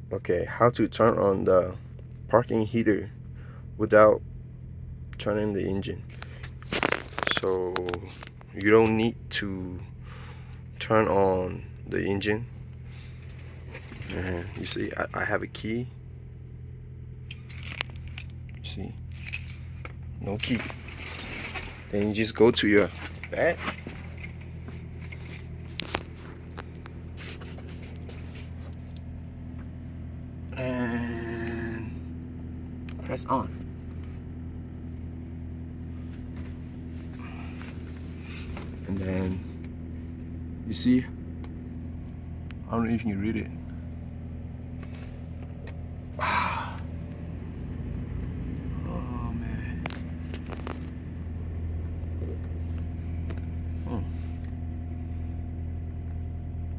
Okay, how to turn on the parking heater without turning the engine. So you don't need to turn on the engine. And you see, I have a key. See, no key. Then you just go to your bed. And press on. And then you see, I don't know if you can read it. Wow. Oh man.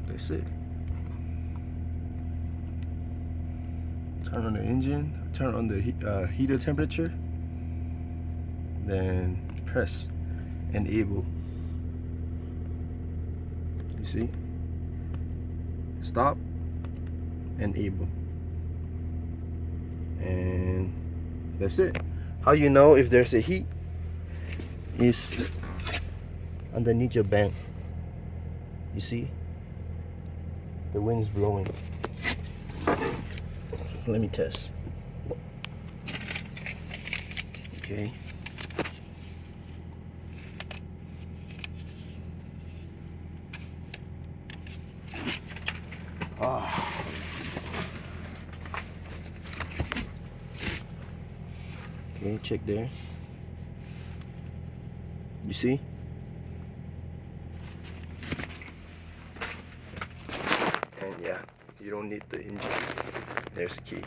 That's it. Turn on the engine, turn on the heater temperature, then press enable. You see? Stop, enable. And that's it. How you know if there's a heat is underneath your bank. You see? The wind's blowing. Let me test. Okay. Okay, check there. You see? And yeah, you don't need the engine. There's the key.